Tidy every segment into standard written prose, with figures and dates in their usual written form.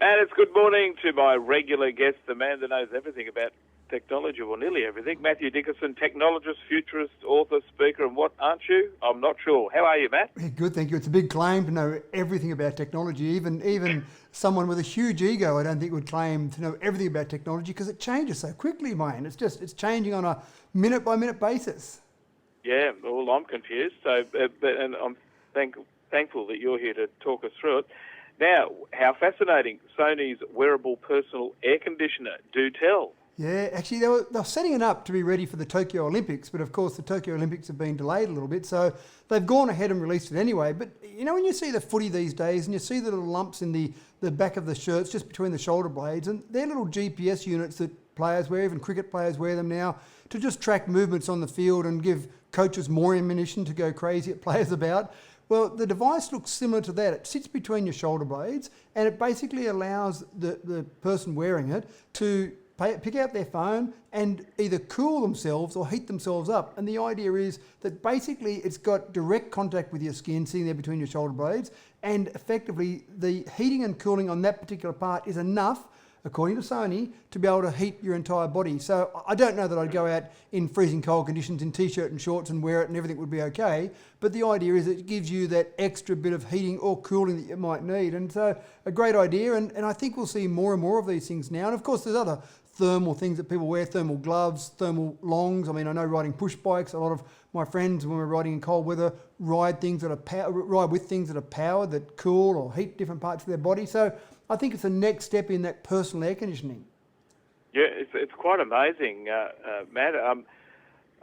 And it's good morning to my regular guest, the man that knows everything about technology, or nearly everything, Mathew Dickerson, technologist, futurist, author, speaker, and what aren't you? I'm not sure. How are you, Matt? Yeah, good, thank you. It's a big claim to know everything about technology. Even someone with a huge ego, I don't think, would claim to know everything about technology because it changes so quickly, man. It's changing on a minute-by-minute basis. Yeah, well, I'm confused. So, and I'm thankful that you're here to talk us through it. Now, how fascinating. Sony's wearable personal air conditioner. Do tell. Yeah, actually, they're setting it up to be ready for the Tokyo Olympics, but of course the Tokyo Olympics have been delayed a little bit, so they've gone ahead and released it anyway. But, you know, when you see the footy these days and you see the little lumps in the back of the shirts just between the shoulder blades, and they're little GPS units that players wear, even cricket players wear them now, to just track movements on the field and give coaches more ammunition to go crazy at players about. Well, the device looks similar to that. It sits between your shoulder blades and it basically allows the person wearing it to pick out their phone and either cool themselves or heat themselves up. And the idea is that basically it's got direct contact with your skin sitting there between your shoulder blades, and effectively the heating and cooling on that particular part is enough, according to Sony, to be able to heat your entire body. So I don't know that I'd go out in freezing cold conditions in t-shirt and shorts and wear it and everything would be okay, but the idea is it gives you that extra bit of heating or cooling that you might need. And so a great idea, and I think we'll see more and more of these things now. And of course there's other thermal things that people wear, thermal gloves, thermal longs. I mean, I know riding push bikes, a lot of my friends when we're riding in cold weather ride with things that are powered, that cool or heat different parts of their body. So I think it's the next step in that personal air conditioning. Yeah, it's quite amazing, Matt.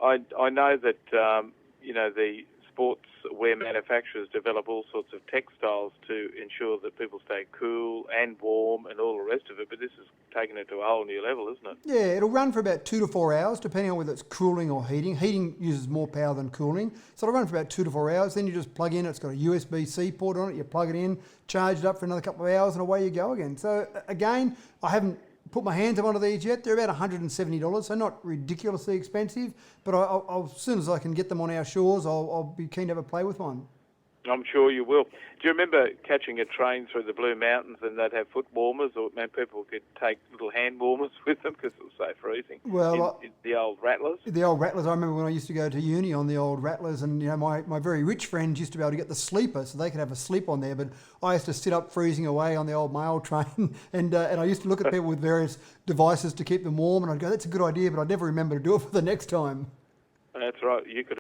I know that the sportswear manufacturers develop all sorts of textiles to ensure that people stay cool and warm and all the rest of it, but this is taking it to a whole new level, isn't it? Yeah, it'll run for about 2 to 4 hours, depending on whether it's cooling or heating. Heating uses more power than cooling, so it'll run for about 2 to 4 hours. Then you just plug in, it's got a USB-C port on it, you plug it in, charge it up for another couple of hours, and away you go again. So again, I haven't put my hands on one of these yet. They're about $170, so not ridiculously expensive, but I'll, as soon as I can get them on our shores, I'll be keen to have a play with one. I'm sure you will. Do you remember catching a train through the Blue Mountains and they'd have foot warmers, or people could take little hand warmers with them because it was so freezing? Well, in the old Rattlers? The old Rattlers, I remember when I used to go to uni on the old Rattlers, and you know my very rich friends used to be able to get the sleeper so they could have a sleep on there, but I used to sit up freezing away on the old mail train and I used to look at people with various devices to keep them warm, and I'd go, that's a good idea, but I'd never remember to do it for the next time. That's right. You could.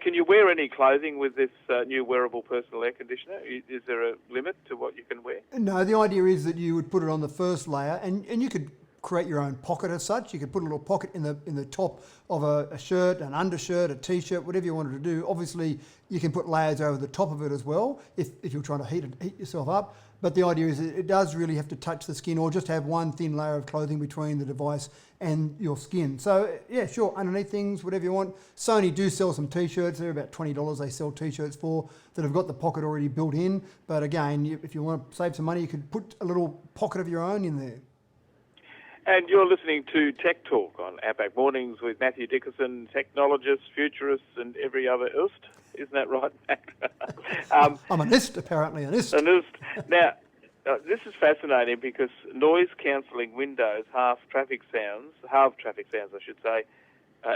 Can you wear any clothing with this new wearable personal air conditioner? Is there a limit to what you can wear? No, the idea is that you would put it on the first layer, and you could create your own pocket as such. You could put a little pocket in the top of a shirt, an undershirt, a t-shirt, whatever you wanted to do. Obviously, you can put layers over the top of it as well if you're trying to heat yourself up. But the idea is it does really have to touch the skin, or just have one thin layer of clothing between the device and your skin. So yeah, sure, underneath things, whatever you want. Sony do sell some t-shirts. They're about $20 they sell t-shirts for that have got the pocket already built in. But again, if you want to save some money, you could put a little pocket of your own in there. And you're listening to Tech Talk on Outback Mornings with Mathew Dickerson, technologist, futurist, and every other ist. Isn't that right, Matt? I'm an ist, apparently, an ist. An ist. Now, this is fascinating because noise-cancelling windows halve traffic sounds, I should say,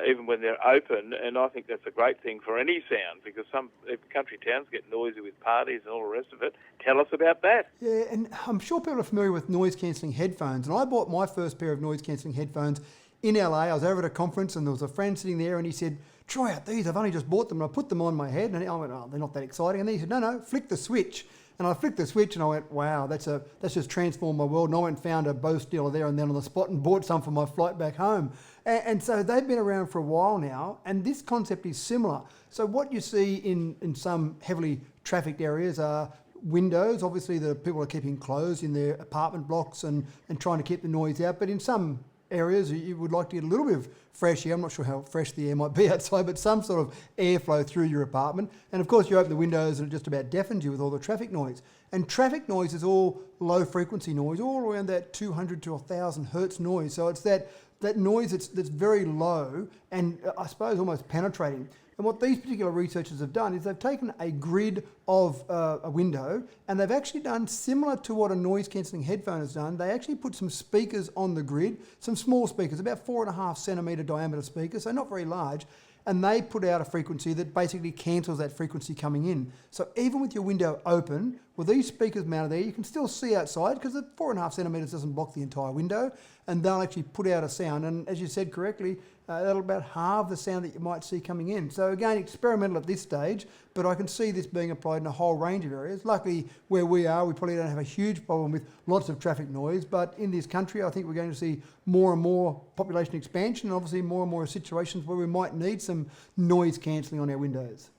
even when they're open, and I think that's a great thing for any sound because some country towns get noisy with parties and all the rest of it. Tell us about that. Yeah, and I'm sure people are familiar with noise-cancelling headphones, and I bought my first pair of noise-cancelling headphones in LA. I was over at a conference and there was a friend sitting there and he said, try out these, I've only just bought them. And I put them on my head and I went, oh, they're not that exciting. And then he said, no, flick the switch. And I flicked the switch and I went, wow, that's just transformed my world. And I went and found a Bose dealer there and then on the spot and bought some for my flight back home. And so they've been around for a while now, and this concept is similar. So what you see in some heavily trafficked areas are windows. Obviously the people are keeping closed in their apartment blocks and trying to keep the noise out. But in some areas you would like to get a little bit of fresh air. I'm not sure how fresh the air might be outside, but some sort of airflow through your apartment. And of course you open the windows and it just about deafens you with all the traffic noise. And traffic noise is all low frequency noise, all around that 200 to 1,000 hertz noise. So it's that that noise that's very low and I suppose almost penetrating. And what these particular researchers have done is they've taken a grid of a window and they've actually done similar to what a noise cancelling headphone has done. They actually put some speakers on the grid, some small speakers, about 4.5 centimetre diameter speakers, so not very large. And they put out a frequency that basically cancels that frequency coming in. So even with your window open, with these speakers mounted there, you can still see outside because the 4.5 centimetres doesn't block the entire window, and they'll actually put out a sound. And as you said correctly, that'll about halve the sound that you might see coming in. So again, experimental at this stage, but I can see this being applied in a whole range of areas. Luckily, where we are, we probably don't have a huge problem with lots of traffic noise, but in this country, I think we're going to see more and more population expansion, and obviously more and more situations where we might need some noise cancelling on our windows.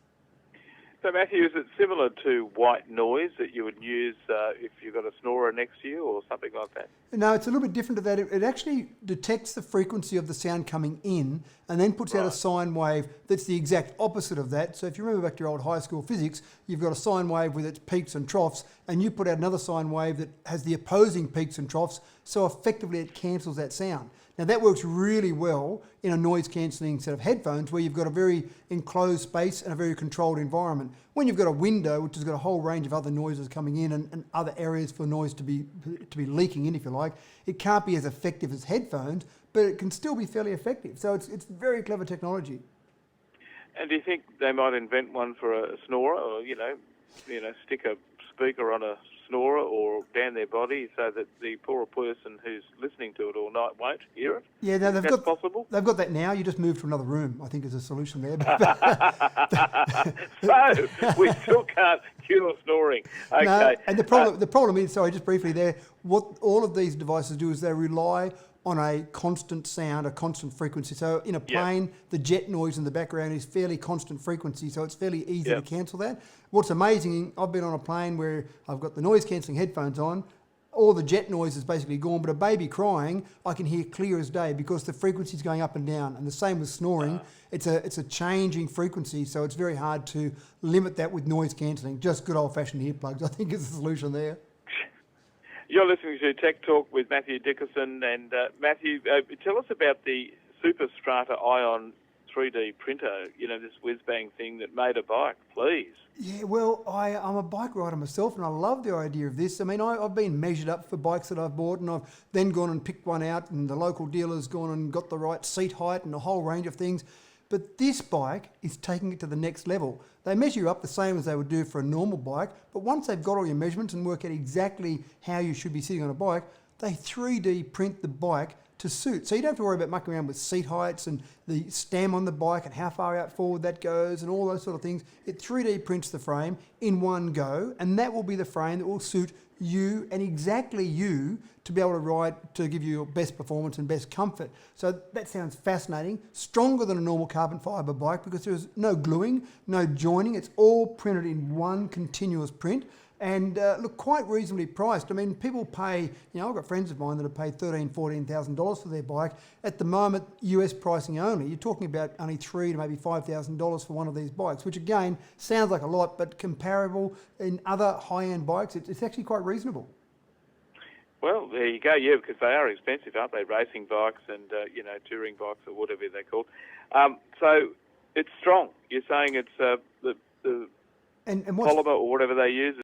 So, Matthew, is it similar to white noise that you would use if you've got a snorer next to you or something like that? No, it's a little bit different to that. It actually detects the frequency of the sound coming in and then puts out a sine wave that's the exact opposite of that. So if you remember back to your old high school physics, you've got a sine wave with its peaks and troughs, and you put out another sine wave that has the opposing peaks and troughs, so effectively it cancels that sound. Now that works really well in a noise cancelling set of headphones where you've got a very enclosed space and a very controlled environment. When you've got a window which has got a whole range of other noises coming in and other areas for noise to be leaking in, if you like, it can't be as effective as headphones, but it can still be fairly effective. So it's very clever technology. And do you think they might invent one for a snorer, or stick a speaker on a snorer or down their body so that the poorer person who's listening to it all night won't hear it? Yeah, no, that's possible. They've got that now. You just move to another room, I think, is a solution there. So we still can't cure snoring. Okay. No, and the problem is, sorry, just briefly there, what all of these devices do is they rely on a constant sound, a constant frequency. So in a plane, the jet noise in the background is fairly constant frequency, so it's fairly easy to cancel that. What's amazing, I've been on a plane where I've got the noise cancelling headphones on, all the jet noise is basically gone, but a baby crying, I can hear clear as day because the frequency is going up and down. And the same with snoring. It's a changing frequency, so it's very hard to limit that with noise cancelling. Just good old-fashioned earplugs, I think, is the solution there. You're listening to Tech Talk with Mathew Dickerson. And Matthew, tell us about the Super Strata Ion 3D printer, this whiz-bang thing that made a bike, please. Yeah, well, I'm a bike rider myself, and I love the idea of this. I mean, I've been measured up for bikes that I've bought, and I've then gone and picked one out, and the local dealer's gone and got the right seat height and a whole range of things. But this bike is taking it to the next level. They measure you up the same as they would do for a normal bike, but once they've got all your measurements and work out exactly how you should be sitting on a bike, they 3D print the bike to suit. So you don't have to worry about mucking around with seat heights and the stem on the bike and how far out forward that goes and all those sort of things. It 3D prints the frame in one go, and that will be the frame that will suit you and exactly you to be able to ride to give you your best performance and best comfort. So that sounds fascinating. Stronger than a normal carbon fibre bike because there's no gluing, no joining. It's all printed in one continuous print. And look, quite reasonably priced. I mean, people pay, I've got friends of mine that have paid $13,000, $14,000 for their bike. At the moment, US pricing only, you're talking about only $3,000 to maybe $5,000 for one of these bikes, which again, sounds like a lot, but comparable in other high-end bikes, it's actually quite reasonable. Well, there you go, because they are expensive, aren't they? Racing bikes and, touring bikes or whatever they're called. So it's strong. You're saying it's the polymer or whatever they use.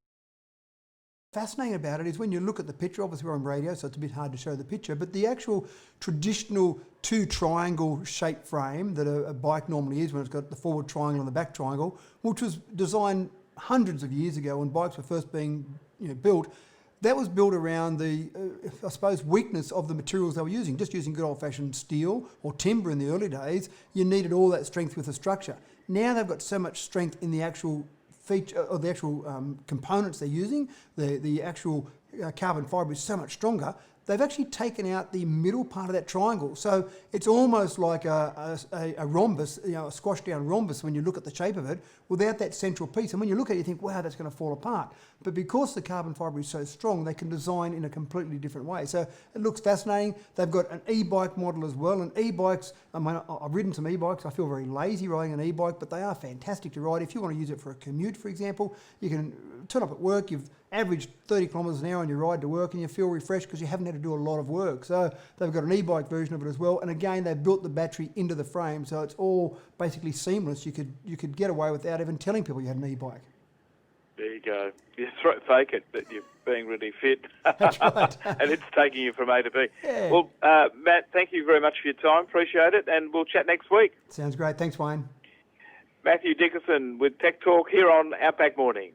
Fascinating about it is when you look at the picture, obviously we're on radio, so it's a bit hard to show the picture, but the actual traditional two triangle shape frame that a bike normally is when it's got the forward triangle and the back triangle, which was designed hundreds of years ago when bikes were first being built, that was built around the, I suppose, weakness of the materials they were using. Just using good old-fashioned steel or timber in the early days, you needed all that strength with the structure. Now they've got so much strength in the actual feature or the actual components they're using, the actual carbon fibre is so much stronger, they've actually taken out the middle part of that triangle. So it's almost like a rhombus, a squashed down rhombus when you look at the shape of it without that central piece. And when you look at it, you think, wow, that's going to fall apart. But because the carbon fibre is so strong, they can design in a completely different way. So it looks fascinating. They've got an e-bike model as well. And e-bikes, I've ridden some e-bikes. I feel very lazy riding an e-bike, but they are fantastic to ride. If you want to use it for a commute, for example, you can turn up at work, you've average 30 kilometres an hour on your ride to work, and you feel refreshed because you haven't had to do a lot of work. So they've got an e-bike version of it as well. And again, they've built the battery into the frame, so it's all basically seamless. You could get away without even telling people you had an e-bike. There you go. You fake it that you're being really fit. That's right. And it's taking you from A to B. Yeah. Well, Matt, thank you very much for your time. Appreciate it. And we'll chat next week. Sounds great. Thanks, Wayne. Mathew Dickerson with Tech Talk here on Outback Mornings.